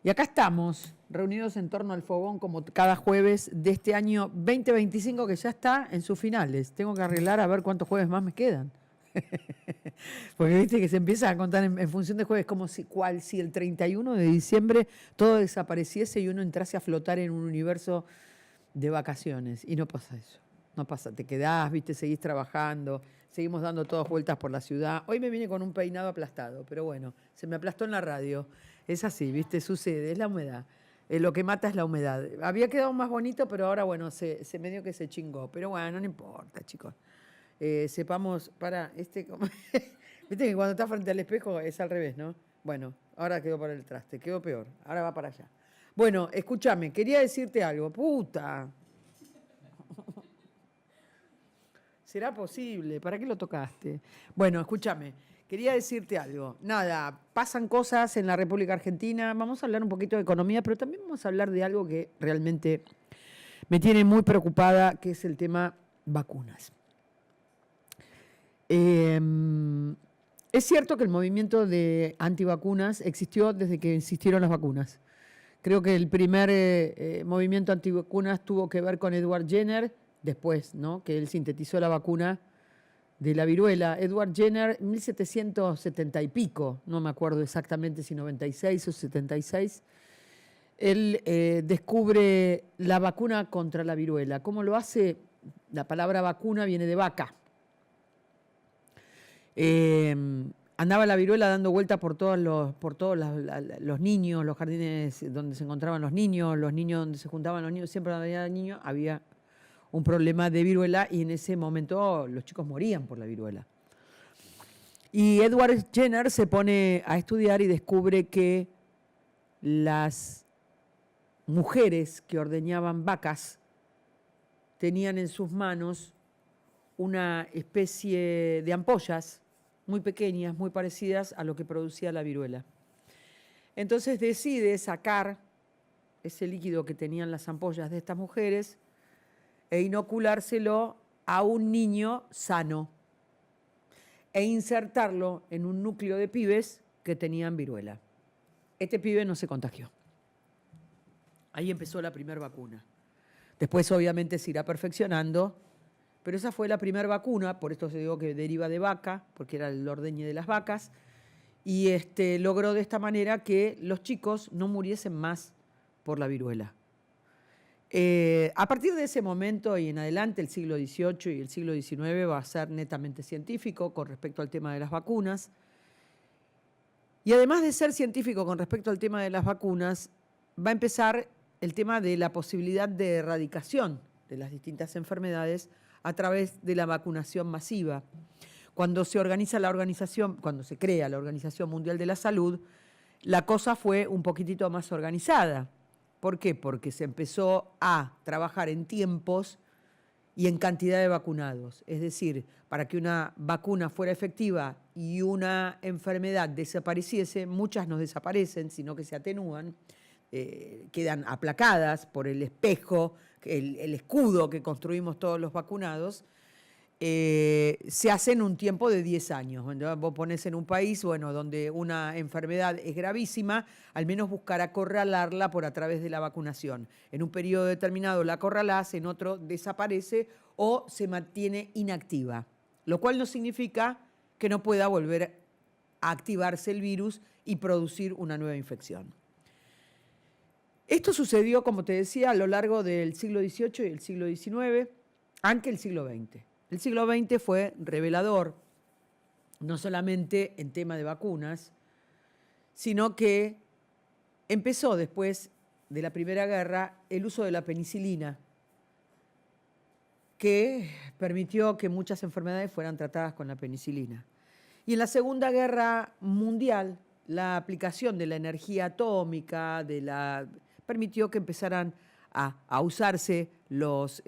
Y acá estamos, reunidos en torno al fogón como cada jueves de este año 2025 que ya está en sus finales. Tengo que arreglar a ver cuántos jueves más me quedan. Porque viste que se empieza a contar en función de jueves, como si el 31 de diciembre todo desapareciese y uno entrase a flotar en un universo de vacaciones. Y no pasa eso. No pasa, te quedás, viste, seguís trabajando, seguimos dando todas vueltas por la ciudad. Hoy me vine con un peinado aplastado, pero bueno, se me aplastó en la radio. Es así, viste, sucede, es la humedad. Lo que mata es la humedad. Había quedado más bonito, pero ahora, bueno, se medio que se chingó. Pero bueno, no importa, chicos. Sepamos, viste que cuando estás frente al espejo es al revés, ¿no? Bueno, ahora quedó para el traste, quedó peor, ahora va para allá. Bueno, escúchame, quería decirte algo, puta. ¿Será posible? ¿Para qué lo tocaste? Bueno, escúchame, quería decirte algo. Nada, pasan cosas en la República Argentina, vamos a hablar un poquito de economía, pero también vamos a hablar de algo que realmente me tiene muy preocupada, que es el tema vacunas. Es cierto que el movimiento de antivacunas existió desde que existieron las vacunas. Creo que el primer movimiento antivacunas tuvo que ver con Edward Jenner, después, ¿no?, que él sintetizó la vacuna de la viruela. Edward Jenner, 1770 y pico, no me acuerdo exactamente si 96 o 76, él descubre la vacuna contra la viruela. ¿Cómo lo hace? La palabra vacuna viene de vaca. Andaba la viruela dando vueltas por todos los niños, los jardines donde se encontraban los niños donde se juntaban los niños, siempre había niños, había un problema de viruela y en ese momento los chicos morían por la viruela. Y Edward Jenner se pone a estudiar y descubre que las mujeres que ordeñaban vacas tenían en sus manos una especie de ampollas muy pequeñas, muy parecidas a lo que producía la viruela. Entonces decide sacar ese líquido que tenían las ampollas de estas mujeres e inoculárselo a un niño sano e insertarlo en un núcleo de pibes que tenían viruela. Este pibe no se contagió. Ahí empezó la primera vacuna. Después obviamente se irá perfeccionando, pero esa fue la primera vacuna, por esto se digo que deriva de vaca, porque era el ordeñe de las vacas, y logró de esta manera que los chicos no muriesen más por la viruela. A partir de ese momento y en adelante, el siglo XVIII y el siglo XIX va a ser netamente científico con respecto al tema de las vacunas. Y además de ser científico con respecto al tema de las vacunas, va a empezar el tema de la posibilidad de erradicación de las distintas enfermedades a través de la vacunación masiva. Cuando se organiza cuando se crea la Organización Mundial de la Salud, la cosa fue un poquitito más organizada. ¿Por qué? Porque se empezó a trabajar en tiempos y en cantidad de vacunados. Es decir, para que una vacuna fuera efectiva y una enfermedad desapareciese, muchas no desaparecen, sino que se atenúan, quedan aplacadas por el espejo, el escudo que construimos todos los vacunados, se hace en un tiempo de 10 años. Cuando vos ponés en un país, bueno, donde una enfermedad es gravísima, al menos buscar acorralarla por a través de la vacunación. En un periodo determinado la acorralás, en otro desaparece o se mantiene inactiva, lo cual no significa que no pueda volver a activarse el virus y producir una nueva infección. Esto sucedió, como te decía, a lo largo del siglo XVIII y el siglo XIX, aunque el siglo XX. El siglo XX fue revelador, no solamente en tema de vacunas, sino que empezó después de la Primera Guerra el uso de la penicilina, que permitió que muchas enfermedades fueran tratadas con la penicilina. Y en la Segunda Guerra Mundial, la aplicación de la energía atómica, permitió que empezaran a usarse los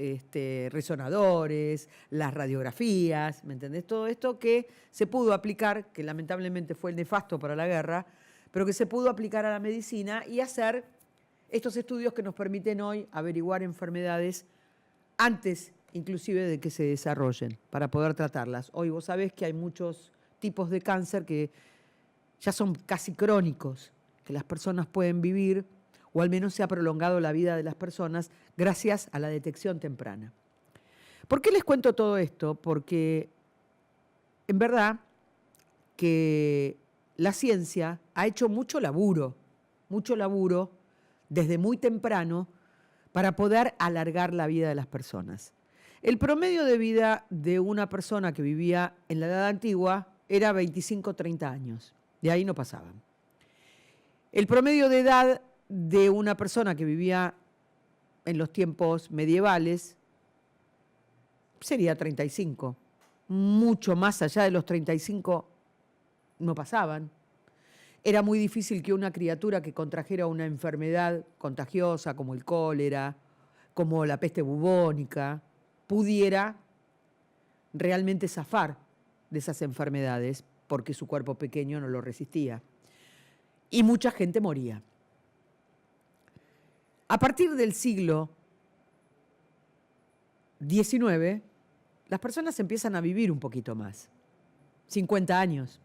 resonadores, las radiografías, ¿me entendés? Todo esto que se pudo aplicar, que lamentablemente fue el nefasto para la guerra, pero que se pudo aplicar a la medicina y hacer estos estudios que nos permiten hoy averiguar enfermedades antes inclusive de que se desarrollen, para poder tratarlas. Hoy vos sabés que hay muchos tipos de cáncer que ya son casi crónicos que las personas pueden vivir, o al menos se ha prolongado la vida de las personas gracias a la detección temprana. ¿Por qué les cuento todo esto? Porque en verdad que la ciencia ha hecho mucho laburo desde muy temprano para poder alargar la vida de las personas. El promedio de vida de una persona que vivía en la edad antigua era 25-30 años, de ahí no pasaban. El promedio de edad de una persona que vivía en los tiempos medievales sería 35. Mucho más allá de los 35 no pasaban. Era muy difícil que una criatura que contrajera una enfermedad contagiosa como el cólera, como la peste bubónica, pudiera realmente zafar de esas enfermedades porque su cuerpo pequeño no lo resistía. Y mucha gente moría. A partir del siglo XIX, las personas empiezan a vivir un poquito más, 50 años,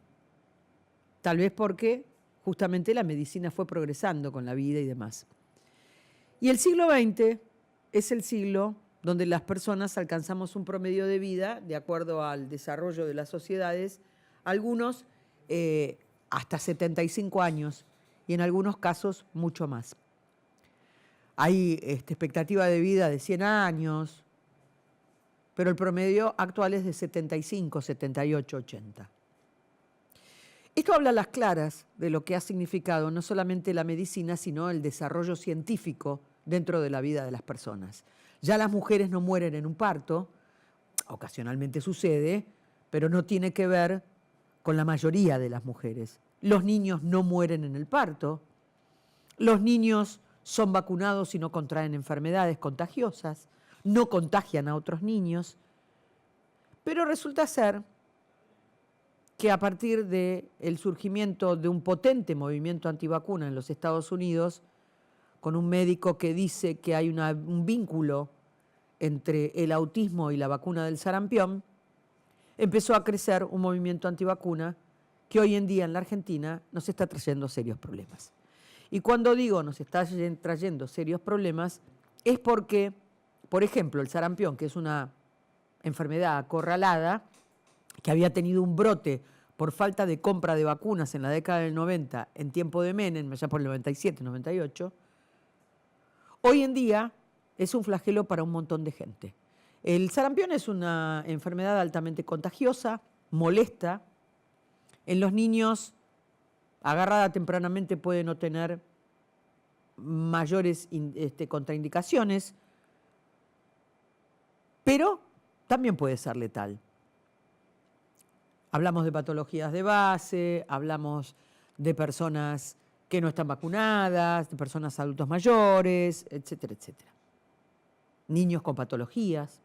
tal vez porque justamente la medicina fue progresando con la vida y demás. Y el siglo XX es el siglo donde las personas alcanzamos un promedio de vida, de acuerdo al desarrollo de las sociedades, algunos hasta 75 años y en algunos casos mucho más. Hay expectativa de vida de 100 años, pero el promedio actual es de 75, 78, 80. Esto habla a las claras de lo que ha significado no solamente la medicina, sino el desarrollo científico dentro de la vida de las personas. Ya las mujeres no mueren en un parto, ocasionalmente sucede, pero no tiene que ver con la mayoría de las mujeres. Los niños no mueren en el parto, los niños son vacunados y no contraen enfermedades contagiosas, no contagian a otros niños, pero resulta ser que a partir del surgimiento de un potente movimiento antivacuna en los Estados Unidos, con un médico que dice que hay un vínculo entre el autismo y la vacuna del sarampión, empezó a crecer un movimiento antivacuna que hoy en día en la Argentina nos está trayendo serios problemas. Y cuando digo nos está trayendo serios problemas, es porque, por ejemplo, el sarampión, que es una enfermedad acorralada, que había tenido un brote por falta de compra de vacunas en la década del 90, en tiempo de Menem, allá por el 97, 98, hoy en día es un flagelo para un montón de gente. El sarampión es una enfermedad altamente contagiosa, molesta. En los niños, agarrada tempranamente, puede no tener mayores contraindicaciones, pero también puede ser letal. Hablamos de patologías de base, hablamos de personas que no están vacunadas, de personas adultos mayores, etcétera, etcétera. Niños con patologías.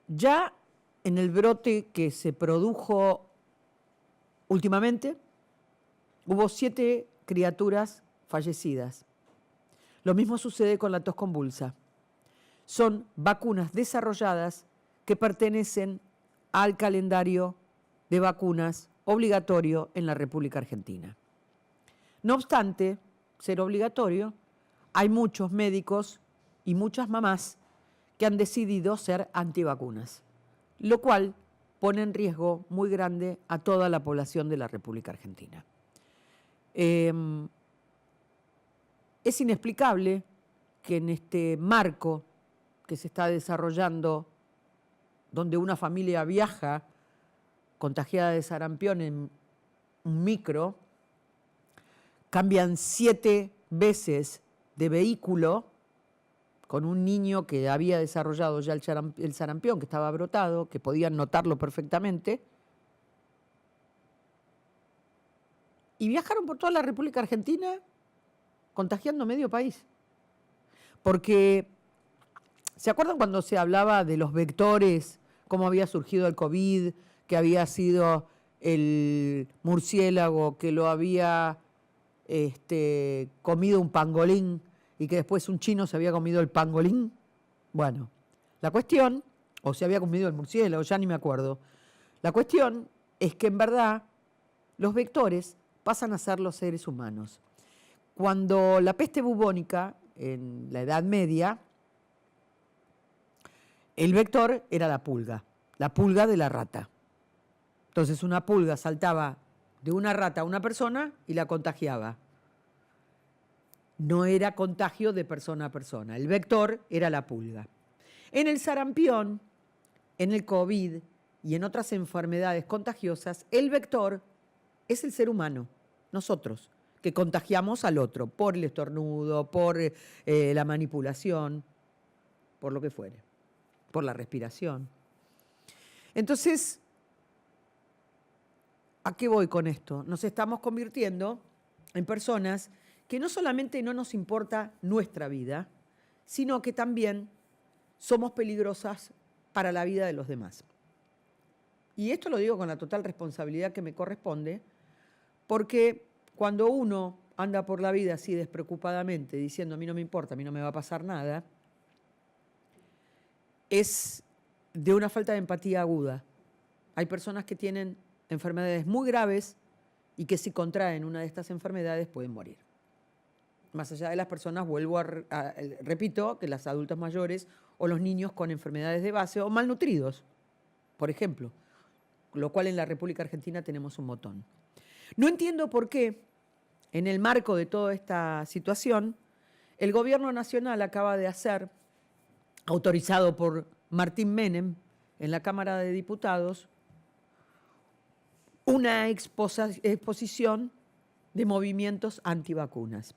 Ya en el brote que se produjo últimamente, hubo 7 criaturas fallecidas. Lo mismo sucede con la tos convulsa. Son vacunas desarrolladas que pertenecen al calendario de vacunas obligatorio en la República Argentina. No obstante ser obligatorio, hay muchos médicos y muchas mamás que han decidido ser antivacunas, lo cual pone en riesgo muy grande a toda la población de la República Argentina. Es inexplicable que en este marco que se está desarrollando, donde una familia viaja contagiada de sarampión en un micro, cambian 7 veces de vehículo con un niño que había desarrollado ya el sarampión, que estaba brotado, que podían notarlo perfectamente, y viajaron por toda la República Argentina contagiando medio país. Porque, ¿se acuerdan cuando se hablaba de los vectores, cómo había surgido el COVID, que había sido el murciélago que lo había comido un pangolín y que después un chino se había comido el pangolín? Bueno, la cuestión, o se había comido el murciélago, ya ni me acuerdo. La cuestión es que en verdad los vectores pasan a ser los seres humanos. Cuando la peste bubónica, en la Edad Media, el vector era la pulga de la rata. Entonces una pulga saltaba de una rata a una persona y la contagiaba. No era contagio de persona a persona, el vector era la pulga. En el sarampión, en el COVID y en otras enfermedades contagiosas, el vector es el ser humano, nosotros, que contagiamos al otro por el estornudo, por la manipulación, por lo que fuere, por la respiración. Entonces, ¿a qué voy con esto? Nos estamos convirtiendo en personas que no solamente no nos importa nuestra vida, sino que también somos peligrosas para la vida de los demás. Y esto lo digo con la total responsabilidad que me corresponde, porque cuando uno anda por la vida así despreocupadamente, diciendo a mí no me importa, a mí no me va a pasar nada, es de una falta de empatía aguda. Hay personas que tienen enfermedades muy graves y que si contraen una de estas enfermedades pueden morir. Más allá de las personas, repito, que las adultas mayores o los niños con enfermedades de base o malnutridos, por ejemplo, lo cual en la República Argentina tenemos un montón. No entiendo por qué, en el marco de toda esta situación, el gobierno nacional acaba de hacer, autorizado por Martín Menem en la Cámara de Diputados, una exposición de movimientos antivacunas.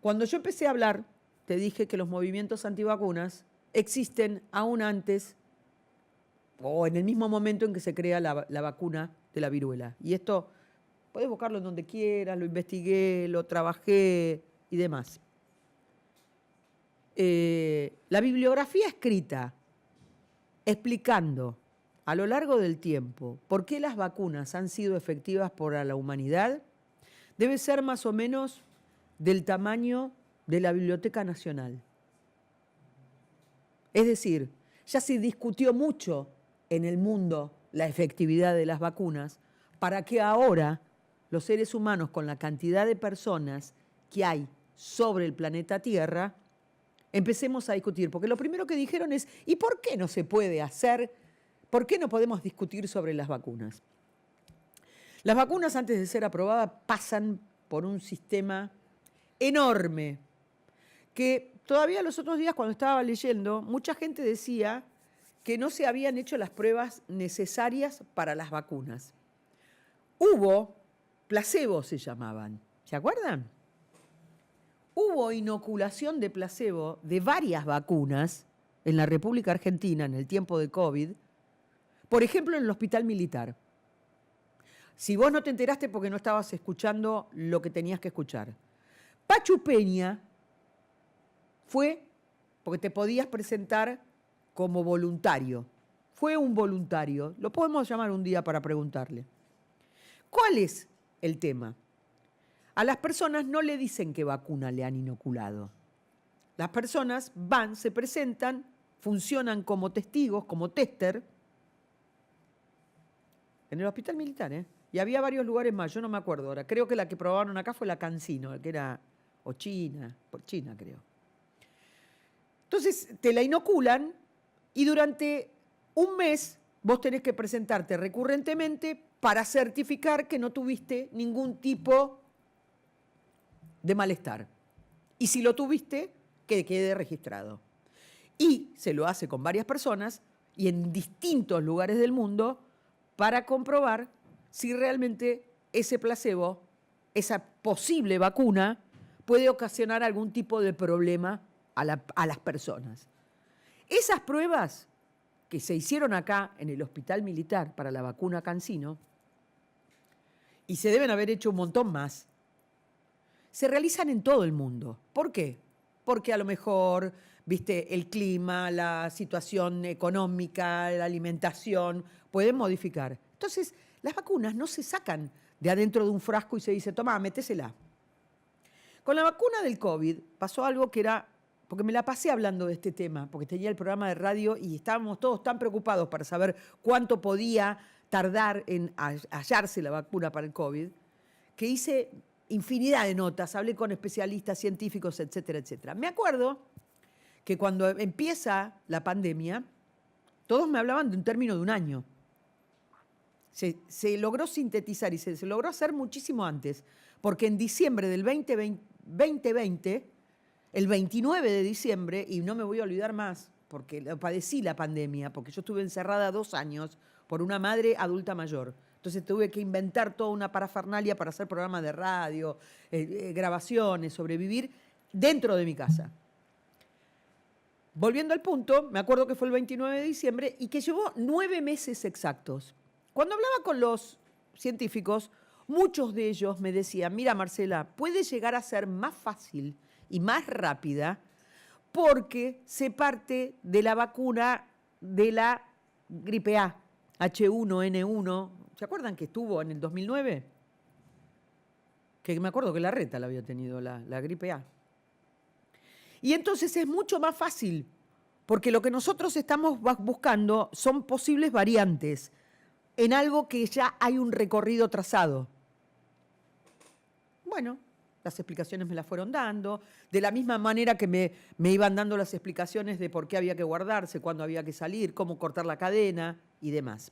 Cuando yo empecé a hablar, te dije que los movimientos antivacunas existen aún antes o en el mismo momento en que se crea la vacuna de la viruela. Y esto, podés buscarlo en donde quieras, lo investigué, lo trabajé y demás. La bibliografía escrita explicando a lo largo del tiempo por qué las vacunas han sido efectivas para la humanidad debe ser más o menos del tamaño de la Biblioteca Nacional. Es decir, ya se discutió mucho en el mundo la efectividad de las vacunas para que ahora los seres humanos, con la cantidad de personas que hay sobre el planeta Tierra, empecemos a discutir. Porque lo primero que dijeron es, ¿y por qué no se puede hacer? ¿Por qué no podemos discutir sobre las vacunas? Las vacunas, antes de ser aprobadas, pasan por un sistema enorme, que todavía los otros días cuando estaba leyendo, mucha gente decía que no se habían hecho las pruebas necesarias para las vacunas. Hubo, placebo se llamaban, ¿se acuerdan? Hubo inoculación de placebo de varias vacunas en la República Argentina en el tiempo de COVID, por ejemplo en el Hospital Militar. Si vos no te enteraste porque no estabas escuchando lo que tenías que escuchar. Pachu Peña fue porque te podías presentar como voluntario. Fue un voluntario. Lo podemos llamar un día para preguntarle. ¿Cuál es el tema? A las personas no le dicen qué vacuna le han inoculado. Las personas van, se presentan, funcionan como testigos, como tester, en el Hospital Militar, ¿eh? Y había varios lugares más, yo no me acuerdo ahora. Creo que la que probaron acá fue la CanSino, que era, o China, por China creo. Entonces te la inoculan y durante un mes vos tenés que presentarte recurrentemente para certificar que no tuviste ningún tipo de malestar. Y si lo tuviste, que quede registrado. Y se lo hace con varias personas y en distintos lugares del mundo para comprobar si realmente ese placebo, esa posible vacuna, puede ocasionar algún tipo de problema a las personas. Esas pruebas que se hicieron acá en el Hospital Militar para la vacuna CanSino, y se deben haber hecho un montón más, se realizan en todo el mundo. ¿Por qué? Porque a lo mejor, viste, el clima, la situación económica, la alimentación, pueden modificar. Entonces, las vacunas no se sacan de adentro de un frasco y se dice, toma, métesela. Con la vacuna del COVID pasó algo que era, porque me la pasé hablando de este tema, porque tenía el programa de radio y estábamos todos tan preocupados para saber cuánto podía tardar en hallarse la vacuna para el COVID, que hice infinidad de notas, hablé con especialistas, científicos, etcétera, etcétera. Me acuerdo que cuando empieza la pandemia, todos me hablaban de un término de un año. Se logró sintetizar y se logró hacer muchísimo antes, porque en diciembre del 2020, el 29 de diciembre, y no me voy a olvidar más, porque padecí la pandemia, porque yo estuve encerrada 2 años por una madre adulta mayor. Entonces tuve que inventar toda una parafernalia para hacer programas de radio, grabaciones, sobrevivir dentro de mi casa. Volviendo al punto, me acuerdo que fue el 29 de diciembre y que llevó 9 meses exactos. Cuando hablaba con los científicos, muchos de ellos me decían, mira Marcela, puede llegar a ser más fácil y más rápida porque se parte de la vacuna de la gripe A, H1N1. ¿Se acuerdan que estuvo en el 2009? Que me acuerdo que Larreta la había tenido, la gripe A. Y entonces es mucho más fácil, porque lo que nosotros estamos buscando son posibles variantes en algo que ya hay un recorrido trazado. Bueno, las explicaciones me las fueron dando, de la misma manera que me iban dando las explicaciones de por qué había que guardarse, cuándo había que salir, cómo cortar la cadena y demás.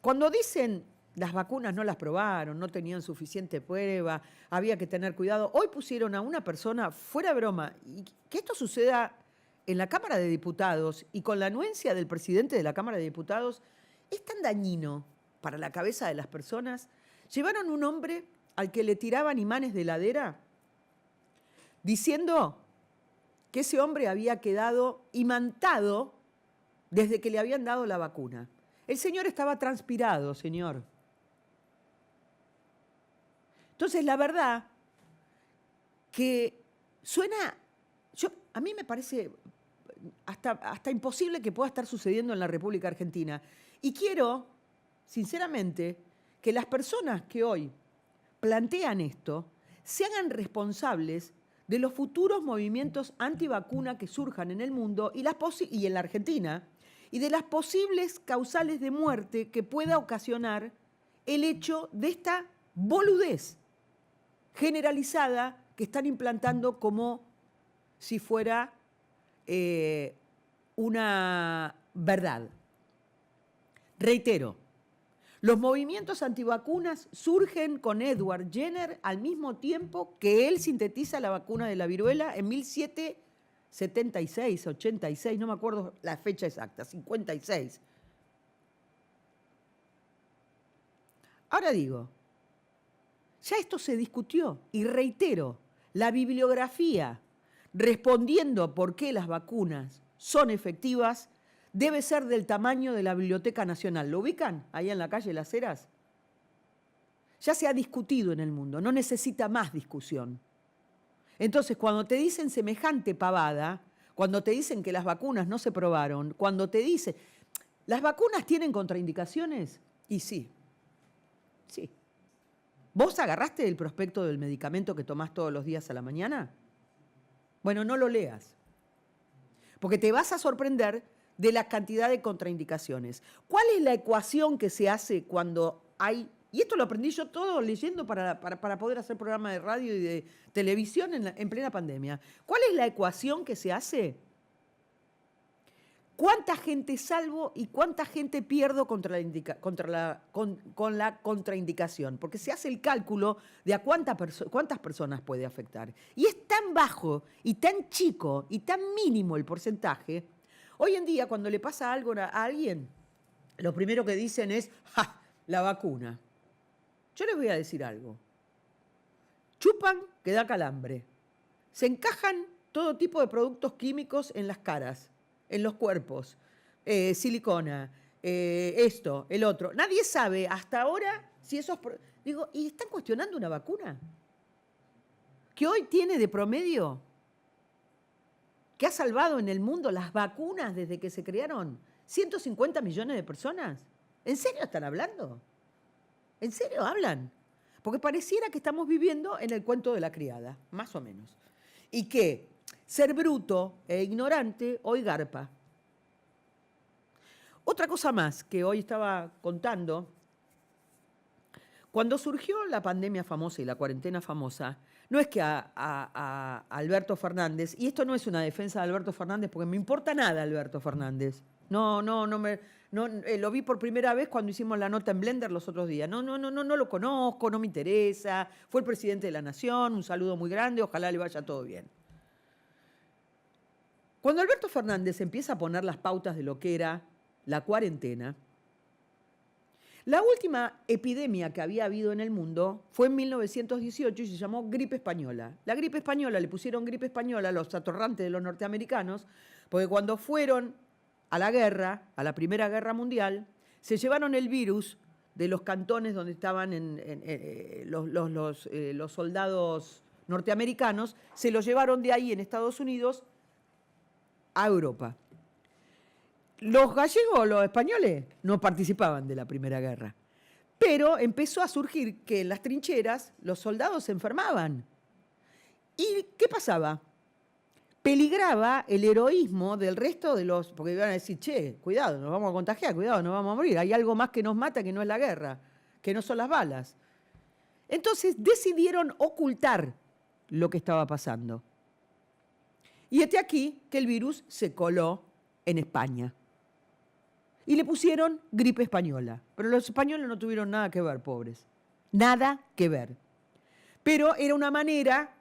Cuando dicen las vacunas no las probaron, no tenían suficiente prueba, había que tener cuidado, hoy pusieron a una persona, fuera broma, y que esto suceda en la Cámara de Diputados y con la anuencia del presidente de la Cámara de Diputados, es tan dañino para la cabeza de las personas. Llevaron un hombre al que le tiraban imanes de heladera diciendo que ese hombre había quedado imantado desde que le habían dado la vacuna. El señor estaba transpirado, señor. Entonces, la verdad que suena, a mí me parece hasta imposible que pueda estar sucediendo en la República Argentina. Y quiero, sinceramente, que las personas que hoy plantean esto se hagan responsables de los futuros movimientos antivacuna que surjan en el mundo y en la Argentina, y de las posibles causales de muerte que pueda ocasionar el hecho de esta boludez generalizada que están implantando como si fuera una verdad. Reitero, los movimientos antivacunas surgen con Edward Jenner al mismo tiempo que él sintetiza la vacuna de la viruela en 1776, 86, no me acuerdo la fecha exacta, 56. Ahora digo, ya esto se discutió y reitero, la bibliografía respondiendo por qué las vacunas son efectivas debe ser del tamaño de la Biblioteca Nacional. ¿Lo ubican? Ahí en la calle Las Heras. Ya se ha discutido en el mundo, no necesita más discusión. Entonces, cuando te dicen semejante pavada, cuando te dicen que las vacunas no se probaron, cuando te dicen, ¿las vacunas tienen contraindicaciones? Y sí, sí. ¿Vos agarraste el prospecto del medicamento que tomás todos los días a la mañana? Bueno, no lo leas, porque te vas a sorprender de la cantidad de contraindicaciones. ¿Cuál es la ecuación que se hace cuando hay, y esto lo aprendí yo todo leyendo para poder hacer programa de radio y de televisión en plena pandemia? ¿Cuál es la ecuación que se hace? ¿Cuánta gente salvo y cuánta gente pierdo con la contraindicación? Porque se hace el cálculo de a cuántas personas puede afectar. Y es tan bajo y tan chico y tan mínimo el porcentaje. Hoy en día, cuando le pasa algo a alguien, lo primero que dicen es, ¡ja! La vacuna. Yo les voy a decir algo. Chupan que da calambre. Se encajan todo tipo de productos químicos en las caras, en los cuerpos, silicona, esto, el otro. Nadie sabe hasta ahora si esos... Digo, ¿y están cuestionando una vacuna? Que hoy tiene de promedio, que ha salvado en el mundo las vacunas desde que se crearon, 150 millones de personas. ¿En serio están hablando? ¿En serio hablan? Porque pareciera que estamos viviendo en el cuento de la criada, más o menos. Y que ser bruto e ignorante hoy garpa. Otra cosa más que hoy estaba contando Cuando surgió la pandemia famosa y la cuarentena famosa, no es que a Alberto Fernández, y esto no es una defensa de Alberto Fernández, porque me importa nada Alberto Fernández. Lo vi por primera vez cuando hicimos la nota en Blender los otros días. No lo conozco, no me interesa. Fue el presidente de la Nación, un saludo muy grande, ojalá le vaya todo bien. Cuando Alberto Fernández empieza a poner las pautas de lo que era la cuarentena, la última epidemia que había habido en el mundo fue en 1918 y se llamó gripe española. La gripe española, le pusieron gripe española a los atorrantes de los norteamericanos, porque cuando fueron a la guerra, a la Primera Guerra Mundial, se llevaron el virus de los cantones donde estaban los soldados norteamericanos, se lo llevaron de ahí en Estados Unidos a Europa. Los gallegos, los españoles, no participaban de la Primera Guerra. Pero empezó a surgir que en las trincheras los soldados se enfermaban. ¿Y qué pasaba? Peligraba el heroísmo del resto de los... Porque iban a decir, che, cuidado, nos vamos a contagiar, cuidado, nos vamos a morir. Hay algo más que nos mata que no es la guerra, que no son las balas. Entonces decidieron ocultar lo que estaba pasando. Y este aquí que el virus se coló en España. Y le pusieron gripe española. Pero los españoles no tuvieron nada que ver, pobres. Nada que ver. Pero era una manera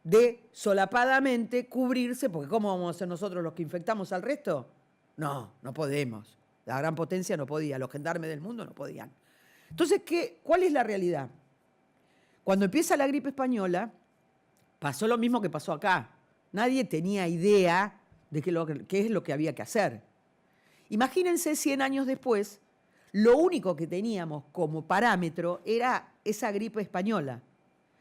de solapadamente cubrirse, porque ¿cómo vamos a ser nosotros los que infectamos al resto? No podemos. La gran potencia no podía, los gendarmes del mundo no podían. Entonces, ¿cuál es la realidad? Cuando empieza la gripe española, pasó lo mismo que pasó acá. Nadie tenía idea de qué es lo que había que hacer. Imagínense 100 años después, lo único que teníamos como parámetro era esa gripe española.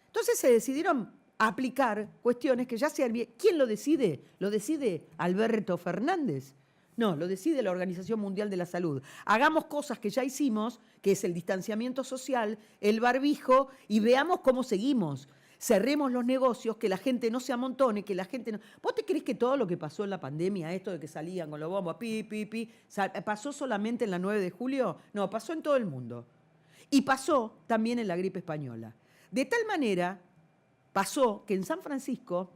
Entonces se decidieron aplicar cuestiones que ya se habían... ¿Quién lo decide? ¿Lo decide Alberto Fernández? No, lo decide la Organización Mundial de la Salud. Hagamos cosas que ya hicimos, que es el distanciamiento social, el barbijo, y veamos cómo seguimos. Cerremos los negocios, que la gente no se amontone, que la gente no... ¿Vos te crees que todo lo que pasó en la pandemia, esto de que salían con los bombos, pasó solamente en la 9 de julio? No, pasó en todo el mundo. Y pasó también en la gripe española. De tal manera, pasó que en San Francisco,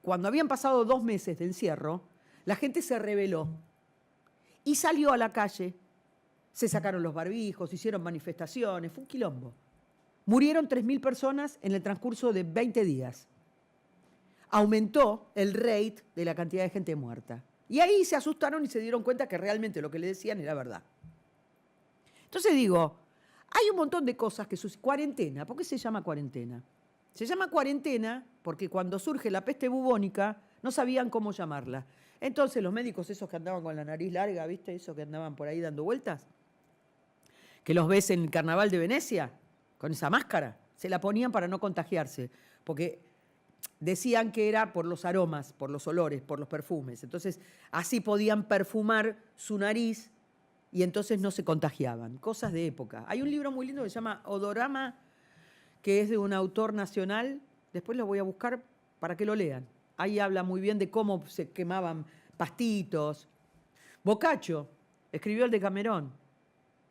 cuando habían pasado 2 meses de encierro, la gente se rebeló y salió a la calle, se sacaron los barbijos, hicieron manifestaciones, fue un quilombo. Murieron 3.000 personas en el transcurso de 20 días. Aumentó el rate de la cantidad de gente muerta. Y ahí se asustaron y se dieron cuenta que realmente lo que le decían era verdad. Entonces digo, hay un montón de cosas que suceden. Cuarentena, ¿por qué se llama cuarentena? Se llama cuarentena porque cuando surge la peste bubónica no sabían cómo llamarla. Entonces los médicos esos que andaban con la nariz larga, ¿viste? Esos que andaban por ahí dando vueltas, que los ves en el Carnaval de Venecia, con esa máscara, se la ponían para no contagiarse, porque decían que era por los aromas, por los olores, por los perfumes. Entonces, así podían perfumar su nariz y entonces no se contagiaban. Cosas de época. Hay un libro muy lindo que se llama Odorama, que es de un autor nacional. Después lo voy a buscar para que lo lean. Ahí habla muy bien de cómo se quemaban pastitos. Boccaccio escribió el Decamerón.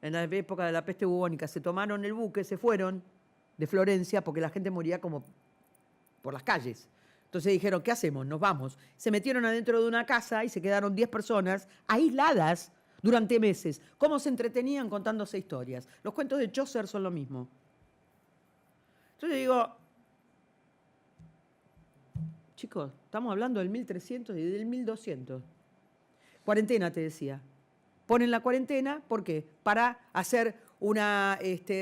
En la época de la peste bubónica, se tomaron el buque, se fueron de Florencia porque la gente moría como por las calles. Entonces dijeron, ¿qué hacemos? Nos vamos. Se metieron adentro de una casa y se quedaron 10 personas aisladas durante meses. ¿Cómo se entretenían contándose historias? Los cuentos de Chaucer son lo mismo. Entonces digo, chicos, estamos hablando del 1300 y del 1200. Cuarentena, te decía. Ponen la cuarentena, ¿por qué? Para hacer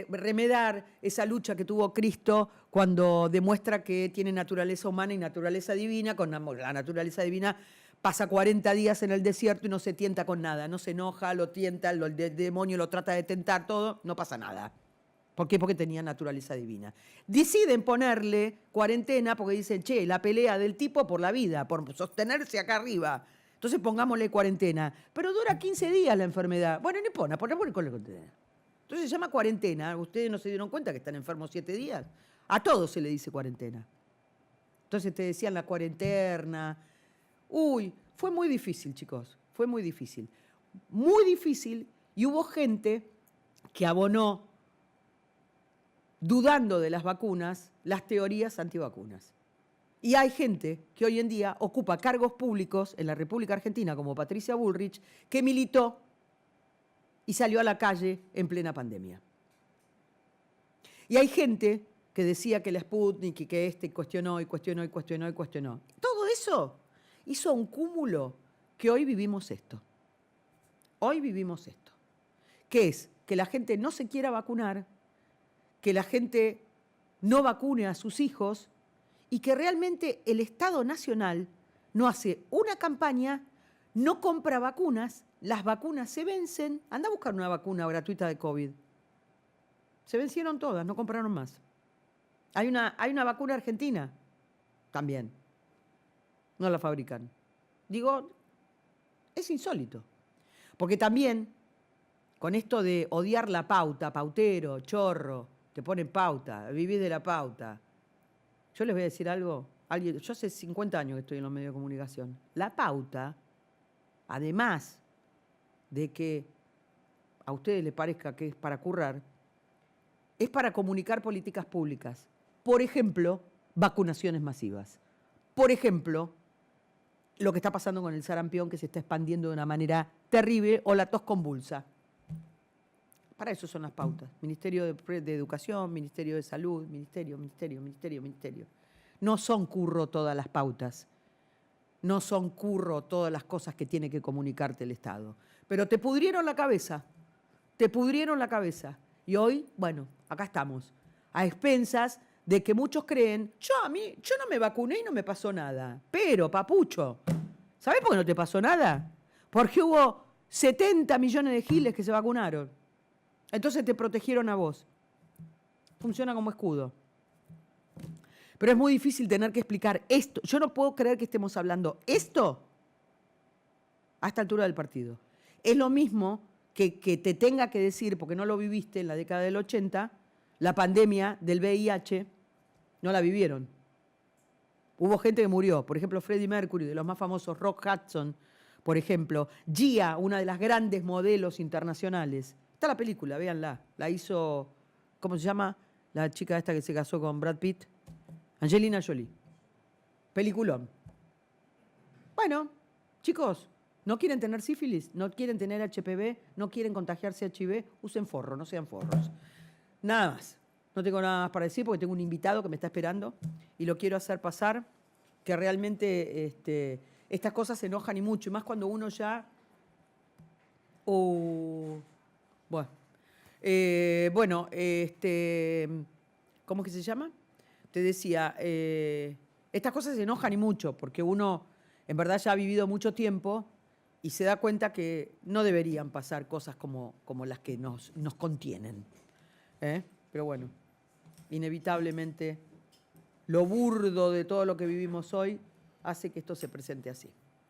remedar esa lucha que tuvo Cristo cuando demuestra que tiene naturaleza humana y naturaleza divina. Con la naturaleza divina pasa 40 días en el desierto y no se tienta con nada. No se enoja, lo tienta, el demonio lo trata de tentar, todo, no pasa nada. ¿Por qué? Porque tenía naturaleza divina. Deciden ponerle cuarentena porque dicen, che, la pelea del tipo por la vida, por sostenerse acá arriba. Entonces pongámosle cuarentena. Pero dura 15 días la enfermedad. Bueno, no importa, ponle cuarentena. Entonces se llama cuarentena. ¿Ustedes no se dieron cuenta que están enfermos 7 días? A todos se le dice cuarentena. Entonces te decían la cuarentena. Uy, fue muy difícil, chicos. Fue muy difícil. Muy difícil. Y hubo gente que abonó dudando de las vacunas, las teorías antivacunas. Y hay gente que hoy en día ocupa cargos públicos en la República Argentina, como Patricia Bullrich, que militó y salió a la calle en plena pandemia. Y hay gente que decía que la Sputnik y que cuestionó y cuestionó y cuestionó y cuestionó. Todo eso hizo un cúmulo que hoy vivimos esto. Hoy vivimos esto. Que es que la gente no se quiera vacunar, que la gente no vacune a sus hijos y que realmente el Estado Nacional no hace una campaña, no compra vacunas, las vacunas se vencen. Anda a buscar una vacuna gratuita de COVID. Se vencieron todas, no compraron más. Hay una vacuna argentina también. No la fabrican. Digo, es insólito. Porque también, con esto de odiar la pauta, pautero, chorro, te ponen pauta, vivís de la pauta. Yo les voy a decir algo. Yo hace 50 años que estoy en los medios de comunicación. La pauta, además de que a ustedes les parezca que es para currar, es para comunicar políticas públicas. Por ejemplo, vacunaciones masivas. Por ejemplo, lo que está pasando con el sarampión, que se está expandiendo de una manera terrible, o la tos convulsa. Para eso son las pautas. Ministerio de Educación, Ministerio de Salud, Ministerio. No son curro todas las pautas. No son curro todas las cosas que tiene que comunicarte el Estado. Pero te pudrieron la cabeza. Te pudrieron la cabeza. Y hoy, bueno, acá estamos, a expensas de que muchos creen, yo no me vacuné y no me pasó nada. Pero, papucho, ¿sabés por qué no te pasó nada? Porque hubo 70 millones de giles que se vacunaron. Entonces te protegieron a vos. Funciona como escudo. Pero es muy difícil tener que explicar esto. Yo no puedo creer que estemos hablando esto a esta altura del partido. Es lo mismo que te tenga que decir, porque no lo viviste en la década del 80, la pandemia del VIH, no la vivieron. Hubo gente que murió, por ejemplo, Freddie Mercury, de los más famosos, Rock Hudson, por ejemplo, Gia, una de las grandes modelos internacionales. Está la película, véanla. La hizo, ¿cómo se llama? La chica esta que se casó con Brad Pitt. Angelina Jolie. Peliculón. Bueno, chicos, ¿no quieren tener sífilis? ¿No quieren tener HPV? ¿No quieren contagiarse HIV? Usen forro, no sean forros. Nada más. No tengo nada más para decir porque tengo un invitado que me está esperando y lo quiero hacer pasar, que realmente estas cosas se enojan y mucho, y más cuando uno ya... Bueno, ¿cómo es que se llama? Te decía, estas cosas se enojan y mucho, porque uno en verdad ya ha vivido mucho tiempo y se da cuenta que no deberían pasar cosas como las que nos contienen. Pero bueno, inevitablemente lo burdo de todo lo que vivimos hoy hace que esto se presente así.